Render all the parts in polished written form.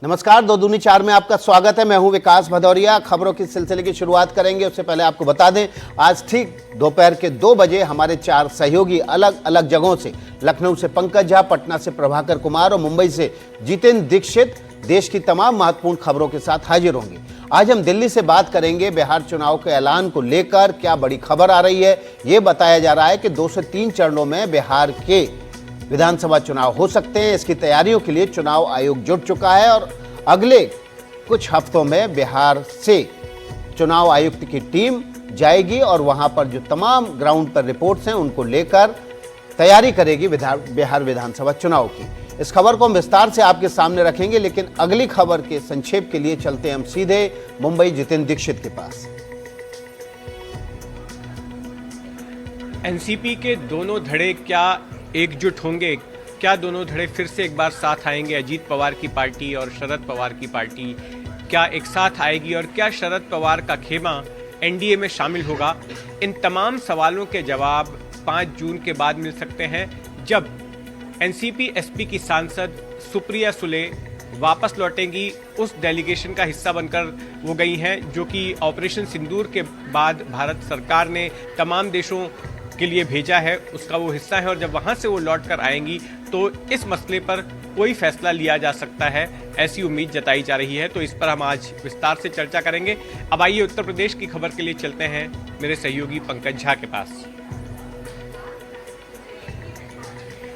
नमस्कार, दो दूनी चार में आपका स्वागत है। मैं हूं विकास भदौरिया। खबरों के सिलसिले की शुरुआत करेंगे उससे पहले आपको बता दें, आज ठीक दोपहर के 2 बजे हमारे 4 सहयोगी अलग अलग जगहों से, लखनऊ से पंकज झा, पटना से प्रभाकर कुमार और मुंबई से जितेंद्र दीक्षित देश की तमाम महत्वपूर्ण खबरों के साथ हाजिर होंगे। आज हम दिल्ली से बात करेंगे। बिहार चुनाव के ऐलान को लेकर क्या बड़ी खबर आ रही है। ये बताया जा रहा है कि 2 से 3 चरणों में बिहार के विधानसभा चुनाव हो सकते हैं। इसकी तैयारियों के लिए चुनाव आयोग जुट चुका है और अगले कुछ हफ्तों में बिहार से चुनाव आयुक्त की टीम जाएगी और वहां पर जो तमाम ग्राउंड पर रिपोर्ट्स हैं उनको लेकर तैयारी करेगी बिहार विधानसभा चुनाव की। इस खबर को हम विस्तार से आपके सामने रखेंगे, लेकिन अगली खबर के संक्षेप के लिए चलते हैं हम सीधे मुंबई जितेंद्र दीक्षित के पास। एनसीपी के दोनों धड़े क्या एकजुट होंगे? क्या दोनों धड़े फिर से एक बार साथ आएंगे? अजीत पवार की पार्टी और शरद पवार की पार्टी क्या एक साथ आएगी और क्या शरद पवार का खेमा एनडीए में शामिल होगा? इन तमाम सवालों के जवाब 5 जून के बाद मिल सकते हैं, जब एनसीपी एसपी की सांसद सुप्रिया सुले वापस लौटेंगी। उस डेलीगेशन का हिस्सा बनकर वो गई हैं, जो कि ऑपरेशन सिंदूर के बाद भारत सरकार ने तमाम देशों के लिए भेजा है, उसका वो हिस्सा है। और जब वहां से वो लौट कर आएंगी तो इस मसले पर कोई फैसला लिया जा सकता है, ऐसी उम्मीद जताई जा रही है। तो इस पर हम आज विस्तार से चर्चा करेंगे। अब आइए उत्तर प्रदेश की खबर के लिए चलते हैं मेरे सहयोगी पंकज झा के पास।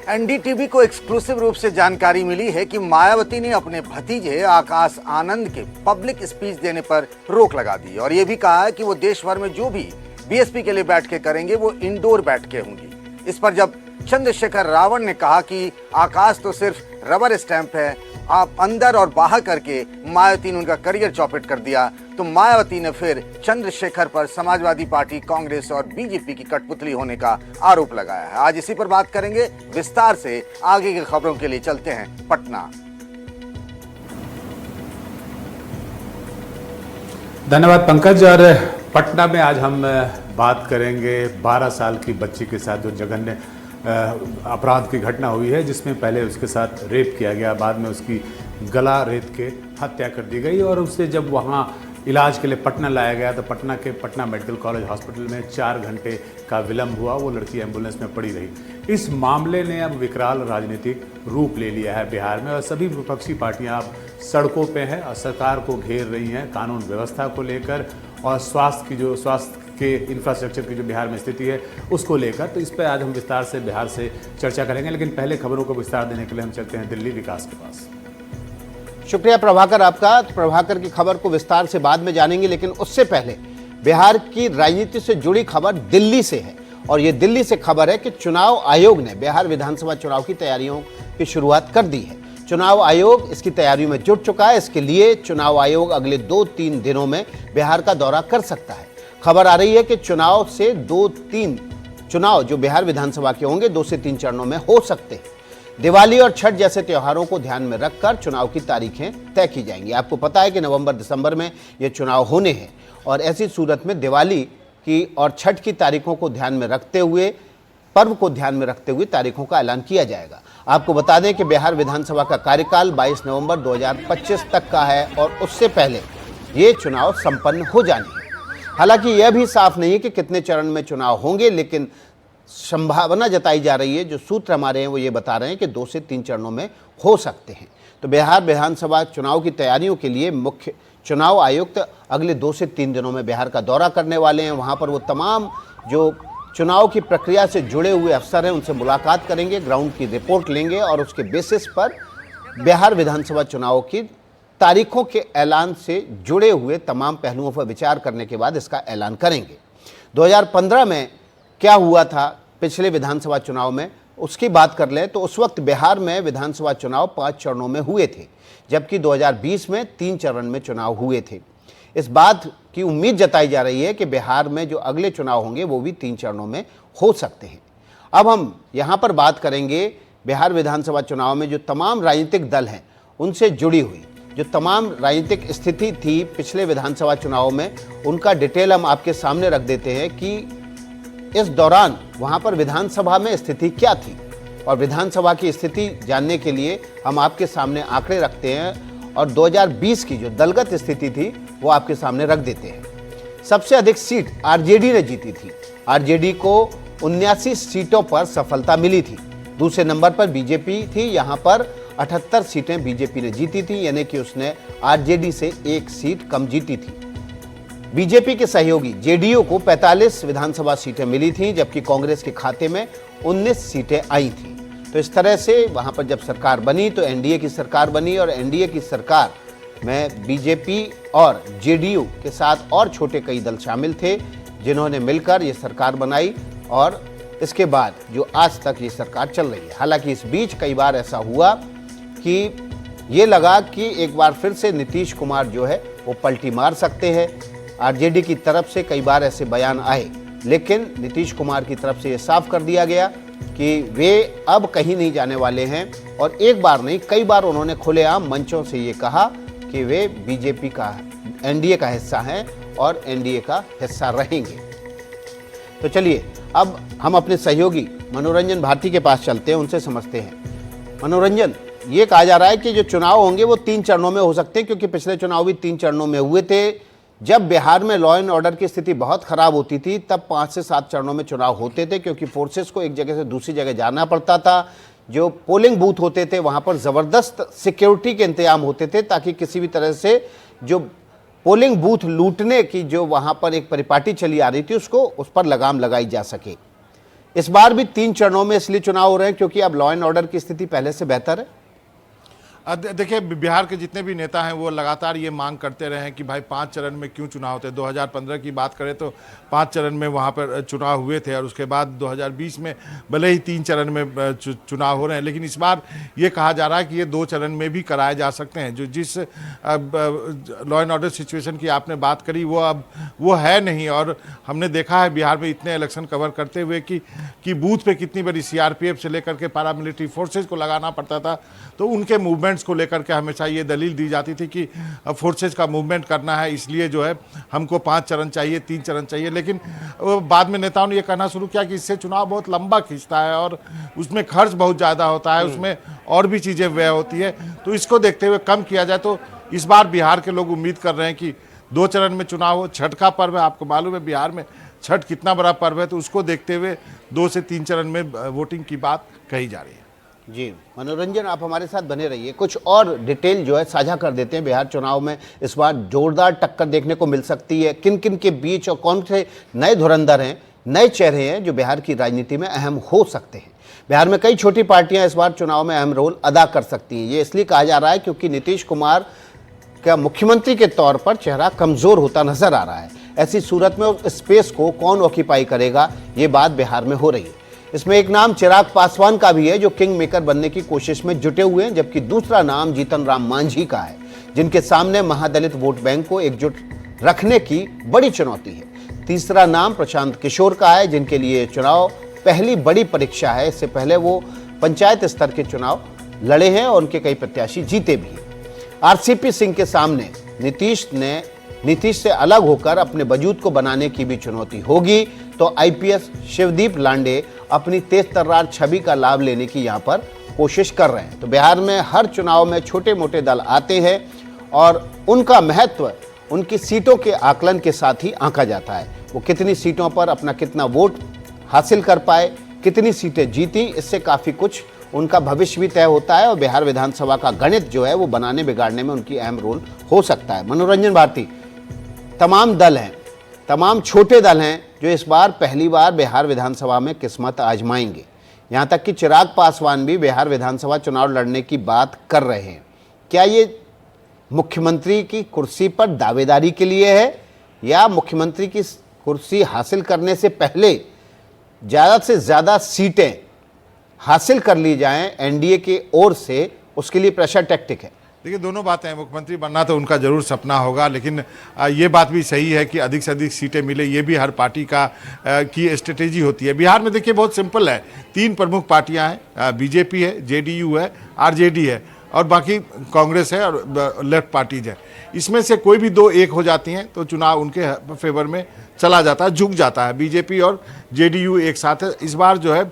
एनडीटीवी को एक्सक्लूसिव रूप से जानकारी मिली है कि मायावती ने अपने भतीजे आकाश आनंद के पब्लिक स्पीच देने पर रोक लगा दी और यह भी कहा है कि वो देश भर में जो भी बीएसपी के लिए बैठकें करेंगे वो इंडोर बैठकें होंगी। इस पर जब चंद्रशेखर रावण ने कहा कि आकाश तो सिर्फ रबर स्टैंप है, आप अंदर और बाहर करके मायावती ने उनका करियर चौपट कर दिया, तो मायावती ने फिर चंद्रशेखर पर समाजवादी पार्टी, कांग्रेस और बीजेपी की कठपुतली होने का आरोप लगाया है। आज इसी पर बात करेंगे विस्तार से। आगे की खबरों के लिए चलते हैं पटना। धन्यवाद पंकज। और पटना में आज हम बात करेंगे 12 साल की बच्ची के साथ जो जघन्य अपराध की घटना हुई है, जिसमें पहले उसके साथ रेप किया गया, बाद में उसकी गला रेत के हत्या कर दी गई और उससे जब वहाँ इलाज के लिए पटना लाया गया तो पटना के पटना मेडिकल कॉलेज हॉस्पिटल में 4 घंटे का विलंब हुआ। वो लड़की एम्बुलेंस में पड़ी रही। इस मामले ने अब विकराल राजनीतिक रूप ले लिया है बिहार में और सभी विपक्षी पार्टियां अब सड़कों पे हैं और सरकार को घेर रही हैं कानून व्यवस्था को लेकर और स्वास्थ्य के इंफ्रास्ट्रक्चर की जो बिहार में स्थिति है उसको लेकर। तो इस पर आज हम विस्तार से बिहार से चर्चा करेंगे, लेकिन पहले खबरों को विस्तार देने के लिए हम चलते हैं दिल्ली विकास के पास। शुक्रिया प्रभाकर आपका। प्रभाकर की खबर को विस्तार से बाद में जानेंगे, लेकिन उससे पहले बिहार की राजनीति से जुड़ी खबर दिल्ली से है और ये दिल्ली से खबर है कि चुनाव आयोग ने बिहार विधानसभा चुनाव की तैयारियों की शुरुआत कर दी है। चुनाव आयोग इसकी तैयारियों में जुट चुका है। इसके लिए चुनाव आयोग अगले 2-3 दिनों में बिहार का दौरा कर सकता है। खबर आ रही है कि चुनाव से 2-3 चुनाव जो बिहार विधानसभा के होंगे 2 से 3 चरणों में हो सकते हैं। दिवाली और छठ जैसे त्योहारों को ध्यान में रखकर चुनाव की तारीखें तय की जाएंगी। आपको पता है कि नवंबर-दिसंबर में ये चुनाव होने हैं और ऐसी सूरत में दिवाली की और छठ की तारीखों को ध्यान में रखते हुए, पर्व को ध्यान में रखते हुए तारीखों का ऐलान किया जाएगा। आपको बता दें कि बिहार विधानसभा का कार्यकाल 22 नवंबर 2025 तक का है और उससे पहले ये चुनाव संपन्न हो जाने हैं। हालांकि यह भी साफ नहीं है कि कितने चरण में चुनाव होंगे, लेकिन संभावना जताई जा रही है, जो सूत्र हमारे हैं वो ये बता रहे हैं कि 2 से 3 चरणों में हो सकते हैं। तो बिहार विधानसभा चुनाव की तैयारियों के लिए मुख्य चुनाव आयुक्त अगले 2 से 3 दिनों में बिहार का दौरा करने वाले हैं। वहाँ पर वो तमाम जो चुनाव की प्रक्रिया से जुड़े हुए अफसर हैं उनसे मुलाकात करेंगे, ग्राउंड की रिपोर्ट लेंगे और उसके बेसिस पर बिहार विधानसभा चुनाव की तारीखों के ऐलान से जुड़े हुए तमाम पहलुओं पर विचार करने के बाद इसका ऐलान करेंगे। 2015 में क्या हुआ था पिछले विधानसभा चुनाव में, उसकी बात कर लें तो उस वक्त बिहार में विधानसभा चुनाव 5 चरणों में हुए थे, जबकि 2020 में 3 चरण में चुनाव हुए थे। इस बात की उम्मीद जताई जा रही है कि बिहार में जो अगले चुनाव होंगे वो भी 3 चरणों में हो सकते हैं। अब हम यहाँ पर बात करेंगे बिहार विधानसभा चुनाव में जो तमाम राजनीतिक दल हैं उनसे जुड़ी हुई जो तमाम राजनीतिक स्थिति थी पिछले विधानसभा चुनाव में, उनका डिटेल हम आपके सामने रख देते हैं कि इस दौरान वहाँ पर विधानसभा में स्थिति क्या थी और विधानसभा की स्थिति जानने के लिए हम आपके सामने आंकड़े रखते हैं और 2020 की जो दलगत स्थिति थी वो आपके सामने रख देते हैं। सबसे अधिक सीट आरजेडी ने जीती थी। आरजेडी को 79 सीटों पर सफलता मिली थी। दूसरे नंबर पर बीजेपी थी, यहां पर 78 सीटें बीजेपी ने जीती थी, यानी कि उसने आरजेडी से एक सीट कम जीती थी। बीजेपी के सहयोगी जेडीयू को 45 विधानसभा सीटें मिली थीं, जबकि कांग्रेस के खाते में 19 सीटें आई थीं। तो इस तरह से वहां पर जब सरकार बनी तो एनडीए की सरकार बनी, और एनडीए की सरकार में बीजेपी और जेडीयू के साथ और छोटे कई दल शामिल थे, जिन्होंने मिलकर ये सरकार बनाई, और इसके बाद जो आज तक ये सरकार चल रही है। हालांकि इस बीच कई बार ऐसा हुआ कि ये लगा कि एक बार फिर से नीतीश कुमार जो है वो पलटी मार सकते हैं। आरजेडी की तरफ से कई बार ऐसे बयान आए, लेकिन नीतीश कुमार की तरफ से ये साफ कर दिया गया कि वे अब कहीं नहीं जाने वाले हैं, और एक बार नहीं कई बार उन्होंने खुलेआम मंचों से ये कहा कि वे बीजेपी का एनडीए का हिस्सा हैं और एनडीए का हिस्सा रहेंगे। तो चलिए अब हम अपने सहयोगी मनोरंजन भारती के पास चलते हैं, उनसे समझते हैं। मनोरंजन, ये कहा जा रहा है कि जो चुनाव होंगे वो 3 चरणों में हो सकते हैं, क्योंकि पिछले चुनाव भी 3 चरणों में हुए थे। जब बिहार में लॉ एंड ऑर्डर की स्थिति बहुत खराब होती थी तब 5 से 7 चरणों में चुनाव होते थे, क्योंकि फोर्सेस को एक जगह से दूसरी जगह जाना पड़ता था। जो पोलिंग बूथ होते थे वहाँ पर ज़बरदस्त सिक्योरिटी के इंतजाम होते थे, ताकि किसी भी तरह से जो पोलिंग बूथ लूटने की जो वहाँ पर एक परिपाटी चली आ रही थी उस पर लगाम लगाई जा सके। इस बार भी 3 चरणों में इसलिए चुनाव हो रहे हैं क्योंकि अब लॉ एंड ऑर्डर की स्थिति पहले से बेहतर है। देखिए, बिहार के जितने भी नेता हैं वो लगातार ये मांग करते रहे हैं कि भाई 5 चरण में क्यों चुनाव होते हैं। 2015 की बात करें तो 5 चरण में वहाँ पर चुनाव हुए थे, और उसके बाद 2020 में भले ही 3 चरण में चुनाव हो रहे हैं, लेकिन इस बार ये कहा जा रहा है कि ये 2 चरण में भी कराए जा सकते हैं। जो जिस लॉ एंड ऑर्डर सिचुएशन की आपने बात करी वो अब वो है नहीं, और हमने देखा है बिहार में इतने इलेक्शन कवर करते हुए कि बूथ पे कितनी बड़ी सीआरपीएफ से लेकर के पैरामिलिट्री फोर्सेज को लगाना पड़ता था। तो उनके मूवमेंट्स को लेकर के हमेशा ये दलील दी जाती थी कि फोर्सेज का मूवमेंट करना है, इसलिए जो है हमको 5 चरण चाहिए, 3 चरण चाहिए। लेकिन बाद में नेताओं ने ये कहना शुरू किया कि इससे चुनाव बहुत लंबा खींचता है और उसमें खर्च बहुत ज़्यादा होता है, उसमें और भी चीज़ें व्यय होती है। तो इसको देखते हुए कम किया जाए। तो इस बार बिहार के लोग उम्मीद कर रहे हैं कि 2 चरण में चुनाव हो। छठ का पर्व है, आपको मालूम है बिहार में छठ कितना बड़ा पर्व है, तो उसको देखते हुए 2 से 3 चरण में वोटिंग की बात कही जा रही है। जी मनोरंजन, आप हमारे साथ बने रहिए। कुछ और डिटेल जो है साझा कर देते हैं। बिहार चुनाव में इस बार जोरदार टक्कर देखने को मिल सकती है। किन किन के बीच और कौन से नए धुरंधर हैं, नए चेहरे हैं जो बिहार की राजनीति में अहम हो सकते हैं। बिहार में कई छोटी पार्टियां इस बार चुनाव में अहम रोल अदा कर सकती हैं। ये इसलिए कहा जा रहा है क्योंकि नीतीश कुमार का मुख्यमंत्री के तौर पर चेहरा कमज़ोर होता नजर आ रहा है। ऐसी सूरत में उस स्पेस को कौन ऑक्यूपाई करेगा, ये बात बिहार में हो रही है। इसमें एक नाम चिराग पासवान का भी है जो किंग मेकर बनने की कोशिश में जुटे हुए हैं, जबकि दूसरा नाम जीतन राम मांझी का है, जिनके सामने महादलित वोट बैंक को एकजुट रखने की बड़ी चुनौती है। तीसरा नाम प्रशांत किशोर का है, जिनके लिए चुनाव पहली बड़ी परीक्षा है। इससे पहले वो पंचायत स्तर के चुनाव लड़े हैं और उनके कई प्रत्याशी जीते भी हैं। आरसीपी सिंह के सामने नीतीश से अलग होकर अपने वजूद को बनाने की भी चुनौती होगी। तो आईपीएस शिवदीप लांडे अपनी तेज तर्रार छवि का लाभ लेने की यहाँ पर कोशिश कर रहे हैं। तो बिहार में हर चुनाव में छोटे मोटे दल आते हैं और उनका महत्व उनकी सीटों के आकलन के साथ ही आंका जाता है। वो कितनी सीटों पर अपना कितना वोट हासिल कर पाए, कितनी सीटें जीती, इससे काफ़ी कुछ उनका भविष्य भी तय होता है। और बिहार विधानसभा का गणित जो है वो बनाने बिगाड़ने में उनकी अहम रोल हो सकता है। मनोरंजन भारती, तमाम दल हैं, तमाम छोटे दल हैं जो इस बार पहली बार बिहार विधानसभा में किस्मत आजमाएंगे। यहाँ तक कि चिराग पासवान भी बिहार विधानसभा चुनाव लड़ने की बात कर रहे हैं। क्या ये मुख्यमंत्री की कुर्सी पर दावेदारी के लिए है, या मुख्यमंत्री की कुर्सी हासिल करने से पहले ज़्यादा से ज़्यादा सीटें हासिल कर ली जाएं एनडीए की ओर से, उसके लिए प्रेशर टैक्टिक है? देखिए, दोनों बातें हैं। मुख्यमंत्री बनना तो उनका जरूर सपना होगा, लेकिन ये बात भी सही है कि अधिक से अधिक सीटें मिले, ये भी हर पार्टी की स्ट्रेटेजी होती है। बिहार में देखिए बहुत सिंपल है, 3 प्रमुख पार्टियां हैं, बीजेपी है, जेडीयू है, आरजेडी है, और बाकी कांग्रेस है और लेफ्ट पार्टीज है। इसमें से कोई भी दो एक हो जाती हैं तो चुनाव उनके फेवर में चला जाता है, झुक जाता है। बीजेपी और जेडीयू एक साथ है। इस बार जो है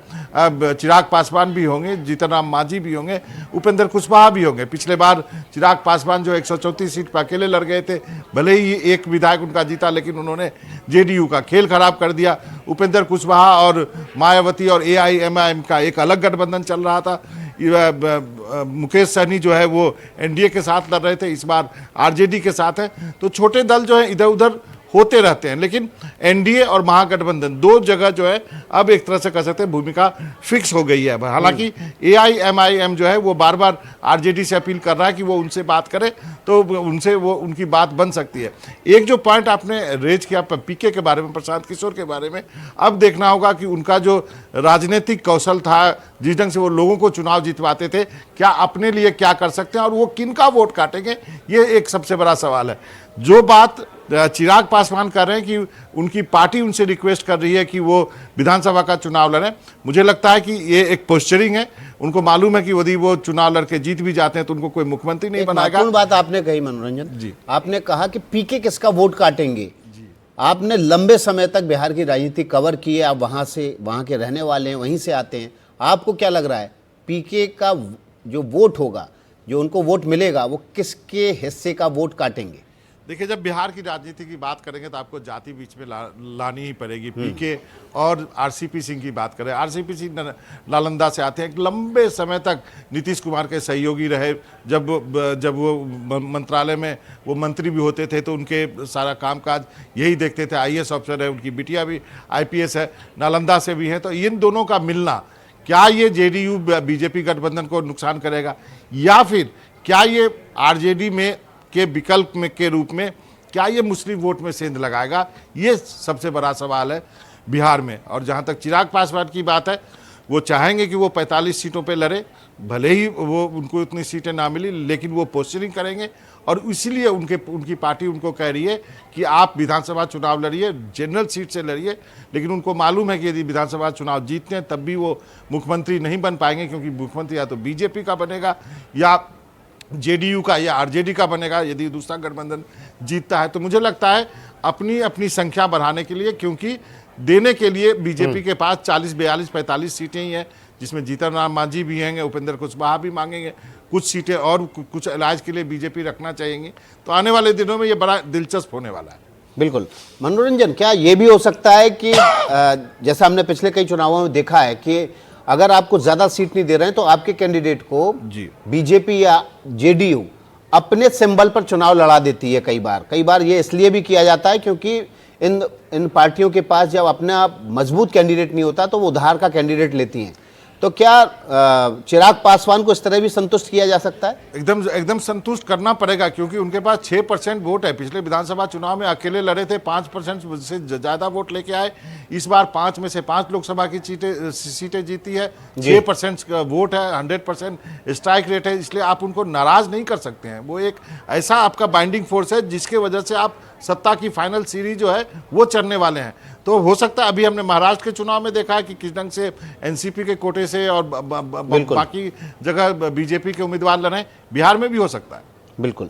चिराग पासवान भी होंगे, जीतन राम मांझी भी होंगे, उपेंद्र कुशवाहा भी होंगे। पिछले बार चिराग पासवान जो 134 सीट पर अकेले लड़ गए थे, भले ही एक विधायक उनका जीता, लेकिन उन्होंने जेडीयू का खेल खराब कर दिया। उपेंद्र कुशवाहा और मायावती और एआईएमआईएम का एक अलग गठबंधन चल रहा था। मुकेश सहनी जो है वो एनडीए के साथ लड़ रहे थे, इस बार आरजेडी के साथ है। तो छोटे दल जो है इधर उधर होते रहते हैं, लेकिन एनडीए और महागठबंधन दो जगह जो है अब एक तरह से कह सकते हैं भूमिका फिक्स हो गई है। हालांकि एआईएमआईएम जो है वो बार बार आरजेडी से अपील कर रहा है कि वो उनसे बात करे तो उनसे वो उनकी बात बन सकती है। एक जो पॉइंट आपने रेज किया पीके के बारे में, प्रशांत किशोर के बारे में, अब देखना होगा कि उनका जो राजनीतिक कौशल था, जिस ढंग से वो लोगों को चुनाव जितवाते थे, क्या अपने लिए क्या कर सकते हैं और वो किनका वोट काटेंगे, ये एक सबसे बड़ा सवाल है। जो बात चिराग पासवान कर रहे हैं कि उनकी पार्टी उनसे रिक्वेस्ट कर रही है कि वो विधानसभा का चुनाव लड़ें, मुझे लगता है कि ये एक पोस्चरिंग है। उनको मालूम है कि यदि वो चुनाव लड़के जीत भी जाते हैं तो उनको कोई मुख्यमंत्री नहीं बनाएगा। महत्वपूर्ण बात आपने कही मनोरंजन जी, आपने आपने कहा कि पीके किसका वोट काटेंगे। आपने लंबे समय तक बिहार की राजनीति कवर की है, आप वहां के रहने वाले हैं, वहीं से आते हैं। आपको क्या लग रहा है पीके का जो वोट होगा, जो उनको वोट मिलेगा, वो किसके हिस्से का वोट काटेंगे? देखिए, जब बिहार की राजनीति की बात करेंगे तो आपको जाति बीच में लानी ही पड़ेगी। पीके और आरसीपी सिंह की बात करें, आरसीपी सिंह नालंदा से आते हैं, एक लंबे समय तक नीतीश कुमार के सहयोगी रहे। जब वो मंत्रालय में वो मंत्री भी होते थे तो उनके सारा कामकाज यही देखते थे। आईएएस ऑफिसर है, उनकी बिटिया भी आईपीएस है, नालंदा से भी है। तो इन दोनों का मिलना, क्या ये जेडीयू बीजेपी गठबंधन को नुकसान करेगा, या फिर क्या ये आरजेडी में के विकल्प में के रूप में क्या ये मुस्लिम वोट में सेंध लगाएगा, ये सबसे बड़ा सवाल है बिहार में। और जहाँ तक चिराग पासवान की बात है, वो चाहेंगे कि वो 45 सीटों पे लड़े, भले ही वो उनको इतनी सीटें ना मिली, लेकिन वो पोस्चरिंग करेंगे। और इसीलिए उनकी पार्टी उनको कह रही है कि आप विधानसभा चुनाव लड़िए, जनरल सीट से लड़िए। लेकिन उनको मालूम है कि यदि विधानसभा चुनाव जीतते हैं तब भी वो मुख्यमंत्री नहीं बन पाएंगे, क्योंकि मुख्यमंत्री या तो बीजेपी का बनेगा या जेडीयू का या आरजेडी का बनेगा यदि दूसरा गठबंधन जीतता है। तो मुझे लगता है अपनी अपनी संख्या बढ़ाने के लिए, क्योंकि देने के लिए बीजेपी के पास 40, 42, 45 सीटें ही हैं, जिसमें जीतन राम मांझी भी हैं, उपेंद्र कुशवाहा भी मांगेंगे कुछ सीटें, और कुछ इलाज के लिए बीजेपी रखना चाहेंगे। तो आने वाले दिनों में ये बड़ा दिलचस्प होने वाला है। बिल्कुल। मनोरंजन, क्या ये भी हो सकता है कि जैसा हमने पिछले कई चुनावों में देखा है कि अगर आपको ज्यादा सीट नहीं दे रहे हैं तो आपके कैंडिडेट को बीजेपी या जेडीयू अपने सिंबल पर चुनाव लड़ा देती है। कई बार ये इसलिए भी किया जाता है क्योंकि इन पार्टियों के पास जब अपना मजबूत कैंडिडेट नहीं होता तो वो उधार का कैंडिडेट लेती हैं। तो क्या चिराग पासवान को इस तरह भी संतुष्ट किया जा सकता है? एकदम संतुष्ट करना पड़ेगा, क्योंकि उनके पास 6% वोट है। पिछले विधानसभा चुनाव में अकेले लड़े थे, 5% से ज़्यादा वोट लेके आए। इस बार 5 में से 5 लोकसभा की सीटें जीती है, 6% वोट है, 100% स्ट्राइक रेट है। इसलिए आप उनको नाराज नहीं कर सकते हैं। वो एक ऐसा आपका बाइंडिंग फोर्स है जिसके वजह से आप सत्ता की फाइनल सीरीज जो है वो चढ़ने वाले हैं। तो हो सकता है, अभी हमने महाराष्ट्र के चुनाव में देखा है कि किस ढंग से एनसीपी के कोटे से और बाकी जगह बीजेपी के उम्मीदवार लड़े, बिहार में भी हो सकता है। बिल्कुल।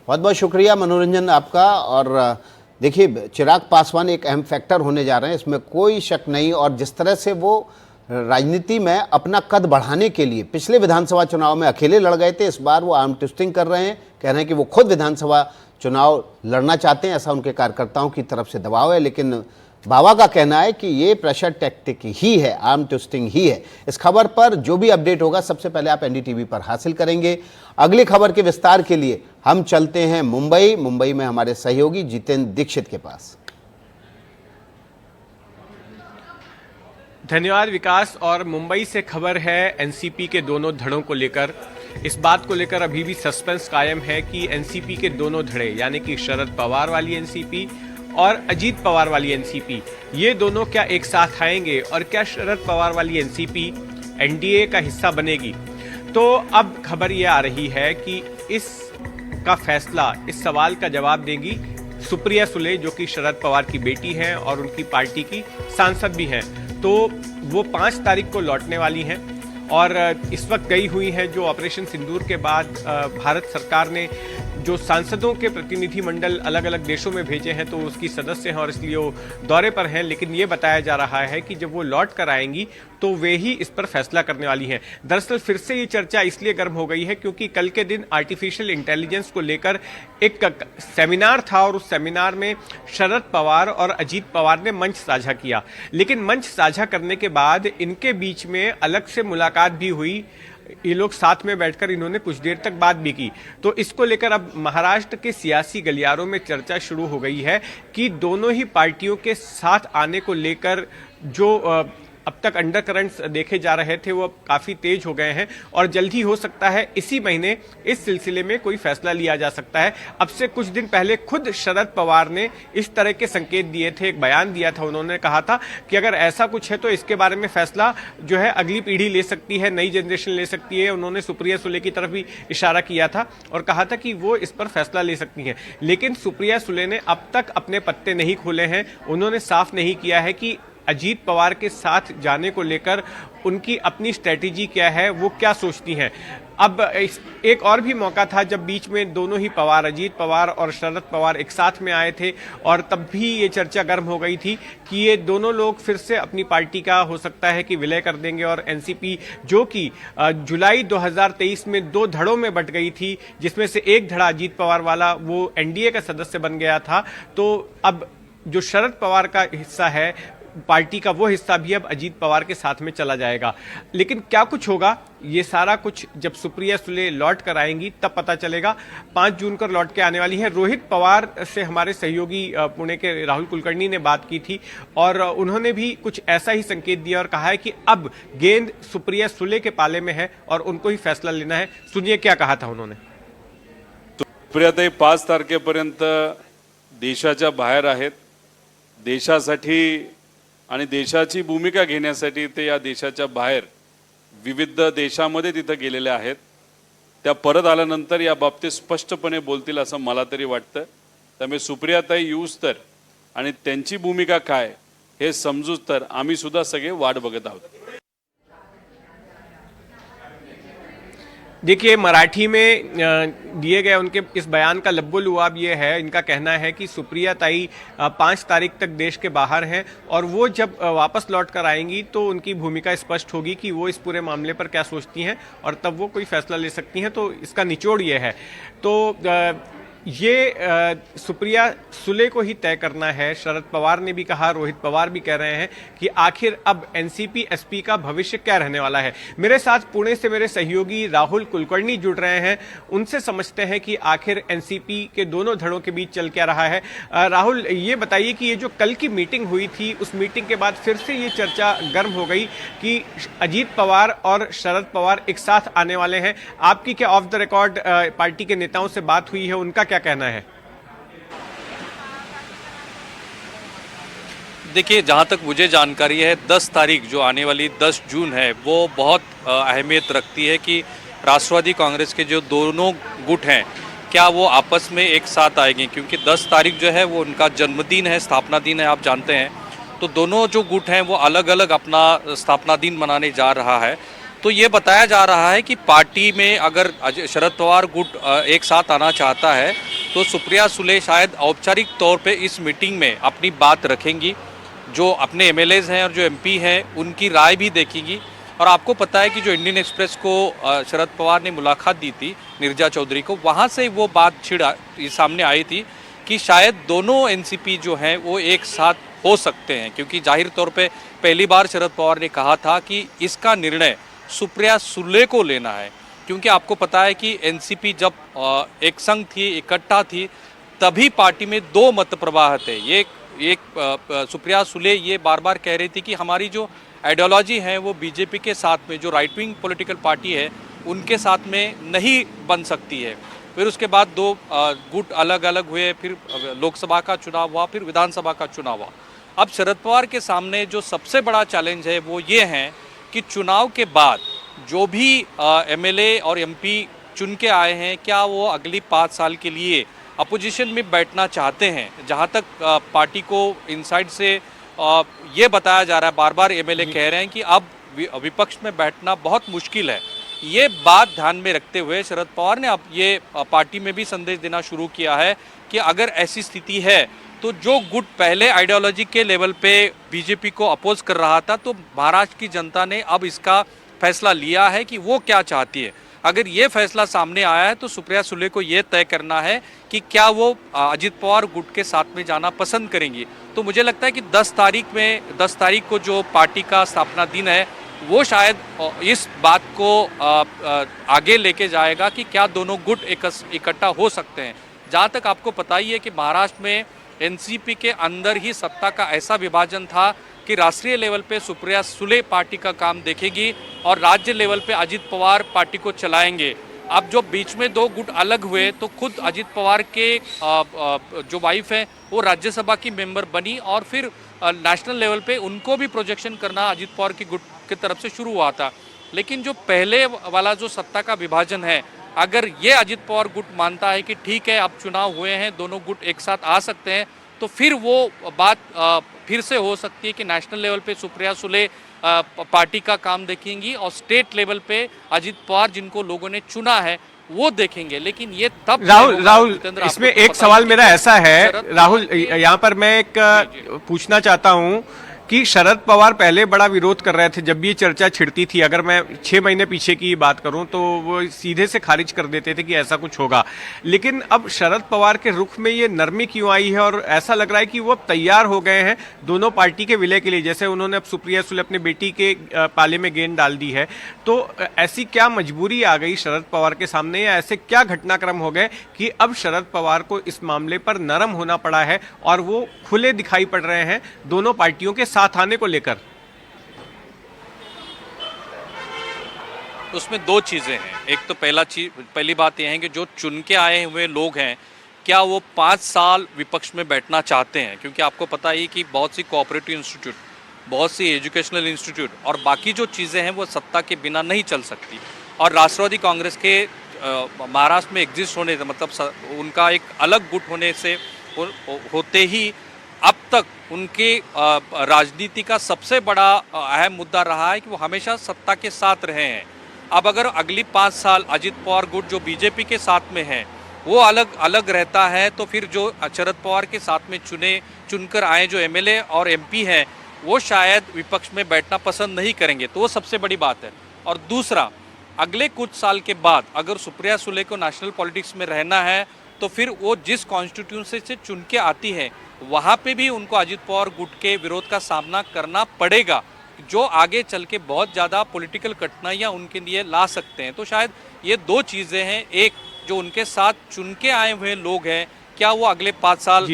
बहुत बहुत शुक्रिया मनोरंजन आपका। और देखिए, चिराग पासवान एक अहम फैक्टर होने जा रहे हैं, इसमें कोई शक नहीं। और जिस तरह से वो राजनीति में अपना कद बढ़ाने के लिए पिछले विधानसभा चुनाव में अकेले लड़ गए थे, इस बार वो आर्म ट्विस्टिंग कर रहे हैं, कह रहे हैं कि वो खुद विधानसभा चुनाव लड़ना चाहते हैं। ऐसा उनके कार्यकर्ताओं की तरफ से दबाव है, लेकिन बाबा का कहना है कि ये प्रेशर टैक्टिक ही है, आर्म ट्विस्टिंग ही है। इस खबर पर जो भी अपडेट होगा सबसे पहले आप एनडीटीवी पर हासिल करेंगे। अगली खबर के विस्तार के लिए हम चलते हैं मुंबई में हमारे सहयोगी जितेंद्र दीक्षित के पास। धन्यवाद विकास। और मुंबई से खबर है एनसीपी के दोनों धड़ों को लेकर। इस बात को लेकर अभी भी सस्पेंस कायम है कि एनसीपी के दोनों धड़े, यानी कि शरद पवार वाली एनसीपी और अजीत पवार वाली एनसीपी, ये दोनों क्या एक साथ आएंगे और क्या शरद पवार वाली एनसीपी एनडीए का हिस्सा बनेगी? तो अब खबर ये आ रही है कि इस सवाल का जवाब देंगी सुप्रिया सुले, जो कि शरद पवार की बेटी हैं और उनकी पार्टी की सांसद भी हैं। तो वो 5 तारीख को लौटने वाली हैं और इस वक्त गई हुई हैं जो ऑपरेशन सिंदूर के बाद भारत सरकार ने जो सांसदों के प्रतिनिधि मंडल अलग अलग देशों में भेजे हैं तो उसकी सदस्य हैं और इसलिए वो दौरे पर हैं, लेकिन ये बताया जा रहा है कि जब वो लौट कर आएंगी तो वे ही इस पर फैसला करने वाली हैं। दरअसल फिर से ये चर्चा इसलिए गर्म हो गई है क्योंकि कल के दिन आर्टिफिशियल इंटेलिजेंस को लेकर एक सेमिनार था और उस सेमिनार में शरद पवार और अजीत पवार ने मंच साझा किया, लेकिन मंच साझा करने के बाद इनके बीच में अलग से मुलाकात भी हुई। ये लोग साथ में बैठकर इन्होंने कुछ देर तक बात भी की। तो इसको लेकर अब महाराष्ट्र के सियासी गलियारों में चर्चा शुरू हो गई है कि दोनों ही पार्टियों के साथ आने को लेकर जो अब तक अंडर करंट्स देखे जा रहे थे वो अब काफी तेज हो गए हैं और जल्द ही हो सकता है इसी महीने इस सिलसिले में कोई फैसला लिया जा सकता है। अब से कुछ दिन पहले खुद शरद पवार ने इस तरह के संकेत दिए थे, एक बयान दिया था, उन्होंने कहा था कि अगर ऐसा कुछ है तो इसके बारे में फैसला जो है अगली पीढ़ी ले सकती है, नई जनरेशन ले सकती है। उन्होंने सुप्रिया सुले की तरफ भी इशारा किया था और कहा था कि वो इस पर फैसला ले सकती हैं, लेकिन सुप्रिया सुले ने अब तक अपने पत्ते नहीं खोले हैं। उन्होंने साफ नहीं किया है कि अजीत पवार के साथ जाने को लेकर उनकी अपनी स्ट्रेटेजी क्या है, वो क्या सोचती हैं। अब एक और भी मौका था जब बीच में दोनों ही पवार, अजीत पवार और शरद पवार एक साथ में आए थे और तब भी ये चर्चा गर्म हो गई थी कि ये दोनों लोग फिर से अपनी पार्टी का हो सकता है कि विलय कर देंगे और एनसीपी जो कि जुलाई 2023 में 2 धड़ों में बंट गई थी, जिसमें से एक धड़ा अजीत पवार वाला वो एनडीए का सदस्य बन गया था, तो अब जो शरद पवार का हिस्सा है पार्टी का वो हिस्सा भी अब अजीत पवार के साथ में चला जाएगा। लेकिन क्या कुछ होगा ये सारा कुछ जब सुप्रिया सुले लौट कर आएंगी तब पता चलेगा। 5 जून को लौट के आने वाली है। रोहित पवार से हमारे सहयोगी पुणे के राहुल कुलकर्णी ने बात की थी और उन्होंने भी कुछ ऐसा ही संकेत दिया और कहा है कि अब गेंद सुप्रिया सुले के पाले में है और उनको ही फैसला लेना है। सुनिए क्या कहा था उन्होंने। सुप्रियाताई 5 तारखेपर्यंत देशाच्या बाहेर आहेत, देशासाठी आणि देशाची भूमिका घेण्यासाठी ते या देशाच्या बाहेर विविध देशामध्ये तिथे गेलेले आहेत। त्या परत आल्यानंतर या बाबतीत स्पष्टपणे बोलतील असं मला तरी वाटतं। त्यामुळे सुप्रियाताई येऊस तर आणि त्यांची भूमिका काय हे समजूच तर आम्ही सुद्धा सगळे वाट बघत आहोत। देखिए मराठी में दिए गए उनके इस बयान का लब्बो-लुआब ये है, इनका कहना है कि सुप्रिया ताई 5 तारीख तक देश के बाहर हैं और वो जब वापस लौट कर आएंगी तो उनकी भूमिका स्पष्ट होगी कि वो इस पूरे मामले पर क्या सोचती हैं और तब वो कोई फैसला ले सकती हैं। तो इसका निचोड़ ये है। तो ये सुप्रिया सुले को ही तय करना है। शरद पवार ने भी कहा, रोहित पवार भी कह रहे हैं कि आखिर अब एनसीपी एसपी का भविष्य क्या रहने वाला है। मेरे साथ पुणे से मेरे सहयोगी राहुल कुलकर्णी जुड़ रहे हैं, उनसे समझते हैं कि आखिर एनसीपी के दोनों धड़ों के बीच चल क्या रहा है। राहुल, ये बताइए कि ये जो कल की मीटिंग हुई थी उस मीटिंग के बाद फिर से ये चर्चा गर्म हो गई कि अजीत पवार और शरद पवार एक साथ आने वाले हैं। आपकी क्या ऑफ द रिकॉर्ड पार्टी के नेताओं से बात हुई है, उनका क्या कहना है? देखिए, जहाँ तक मुझे जानकारी है 10 तारीख जो आने वाली 10 जून है वो बहुत अहमियत रखती है कि राष्ट्रवादी कांग्रेस के जो दोनों गुट हैं क्या वो आपस में एक साथ आएंगे, क्योंकि 10 तारीख जो है वो उनका जन्मदिन है, स्थापना दिन है, आप जानते हैं। तो दोनों जो गुट हैं वो अलग अलग अपना स्थापना दिन मनाने जा रहा है। तो ये बताया जा रहा है कि पार्टी में अगर शरद पवार गुट एक साथ आना चाहता है तो सुप्रिया सुले शायद औपचारिक तौर पे इस मीटिंग में अपनी बात रखेंगी, जो अपने एमएलएज हैं और जो एमपी हैं उनकी राय भी देखेंगी। और आपको पता है कि जो इंडियन एक्सप्रेस को शरद पवार ने मुलाकात दी थी नीरजा चौधरी को, वहाँ से वो बात सामने आई थी कि शायद दोनों एनसीपी जो हैं वो एक साथ हो सकते हैं, क्योंकि जाहिर तौर पे पहली बार शरद पवार ने कहा था कि इसका निर्णय सुप्रिया सुले को लेना है, क्योंकि आपको पता है कि एनसीपी जब एक संग थी, इकट्ठा थी, तभी पार्टी में 2 मत प्रवाह थे। एक सुप्रिया सुले ये बार बार कह रही थी कि हमारी जो आइडियोलॉजी है वो बीजेपी के साथ में, जो राइट विंग पॉलिटिकल पार्टी है उनके साथ में नहीं बन सकती है। फिर उसके बाद 2 गुट अलग अलग हुए, फिर लोकसभा का चुनाव हुआ, फिर विधानसभा का चुनाव हुआ। अब शरद पवार के सामने जो सबसे बड़ा चैलेंज है वो ये है कि चुनाव के बाद जो भी एमएलए और एमपी चुन के आए हैं क्या वो अगली 5 साल के लिए अपोजिशन में बैठना चाहते हैं। जहां तक पार्टी को इनसाइड से ये बताया जा रहा है, बार बार एमएलए कह रहे हैं कि अब विपक्ष में बैठना बहुत मुश्किल है। ये बात ध्यान में रखते हुए शरद पवार ने अब ये पार्टी में भी संदेश देना शुरू किया है कि अगर ऐसी स्थिति है तो जो गुट पहले आइडियोलॉजी के लेवल पे बीजेपी को अपोज कर रहा था, तो महाराष्ट्र की जनता ने अब इसका फैसला लिया है कि वो क्या चाहती है। अगर ये फैसला सामने आया है तो सुप्रिया सुले को ये तय करना है कि क्या वो अजित पवार गुट के साथ में जाना पसंद करेंगी। तो मुझे लगता है कि 10 तारीख को जो पार्टी का स्थापना दिन है, वो शायद इस बात को आगे लेके जाएगा कि क्या दोनों गुट इकट्ठा हो सकते हैं। जहाँ तक आपको पता ही है कि महाराष्ट्र में एनसीपी के अंदर ही सत्ता का ऐसा विभाजन था कि राष्ट्रीय लेवल पे सुप्रिया सुले पार्टी का काम देखेगी और राज्य लेवल पे अजित पवार पार्टी को चलाएंगे। अब जो बीच में दो गुट अलग हुए तो खुद अजित पवार के जो वाइफ है वो राज्यसभा की मेंबर बनी और फिर नेशनल लेवल पे उनको भी प्रोजेक्शन करना अजित पवार की गुट की तरफ से शुरू हुआ था। लेकिन जो पहले वाला जो सत्ता का विभाजन है, अगर ये अजित पवार गुट मानता है कि ठीक है अब चुनाव हुए हैं, दोनों गुट एक साथ आ सकते हैं, तो फिर वो बात फिर से हो सकती है कि नेशनल लेवल पे सुप्रिया सुले पार्टी का काम देखेंगी और स्टेट लेवल पे अजित पवार जिनको लोगों ने चुना है वो देखेंगे। लेकिन ये तब राहुल इसमें एक सवाल मेरा ऐसा है, राहुल यहाँ पर मैं एक पूछना चाहता हूँ कि शरद पवार पहले बड़ा विरोध कर रहे थे जब भी ये चर्चा छिड़ती थी। अगर मैं 6 महीने पीछे की बात करूं तो वो सीधे से खारिज कर देते थे कि ऐसा कुछ होगा। लेकिन अब शरद पवार के रुख में ये नरमी क्यों आई है और ऐसा लग रहा है कि वो अब तैयार हो गए हैं दोनों पार्टी के विलय के लिए। जैसे उन्होंने अब सुप्रिया सुले अपनी बेटी के पाले में गेंद डाल दी है, तो ऐसी क्या मजबूरी आ गई शरद पवार के सामने या ऐसे क्या घटनाक्रम हो गए कि अब शरद पवार को इस मामले पर नरम होना पड़ा है और वो खुले दिखाई पड़ रहे हैं दोनों पार्टियों के साथ आने को लेकर? उसमें दो चीजें हैं। एक तो पहली बात यह है कि जो चुन के आए हुए लोग हैं, क्या वो 5 साल विपक्ष में बैठना चाहते हैं? क्योंकि आपको पता ही कि बहुत सी कोऑपरेटिव इंस्टीट्यूट, बहुत सी एजुकेशनल इंस्टीट्यूट और बाकी जो चीज़ें हैं वो सत्ता के बिना नहीं चल सकती। और राष्ट्रवादी कांग्रेस के महाराष्ट्र में एग्जिस्ट होने मतलब उनका एक अलग गुट होने से होते ही अब तक उनके राजनीति का सबसे बड़ा अहम मुद्दा रहा है कि वो हमेशा सत्ता के साथ रहे हैं। अब अगर अगली 5 साल अजित पवार गुट जो बीजेपी के साथ में है वो अलग अलग रहता है, तो फिर जो शरद पवार के साथ में चुनकर आए जो एमएलए और एमपी हैं वो शायद विपक्ष में बैठना पसंद नहीं करेंगे। तो वो सबसे बड़ी बात है। और दूसरा, अगले कुछ साल के बाद अगर सुप्रिया सुले को नेशनल पॉलिटिक्स में रहना है तो फिर वो जिस कॉन्स्टिट्यूंसी से चुन के आती है वहाँ पे भी उनको अजित पवार गुट के विरोध का सामना करना पड़ेगा, जो आगे चल के बहुत ज़्यादा पॉलिटिकल कठिनाइयाँ उनके लिए ला सकते हैं। तो शायद ये दो चीज़ें हैं, एक जो उनके साथ चुन के आए हुए लोग हैं, क्या वो अगले 5 साल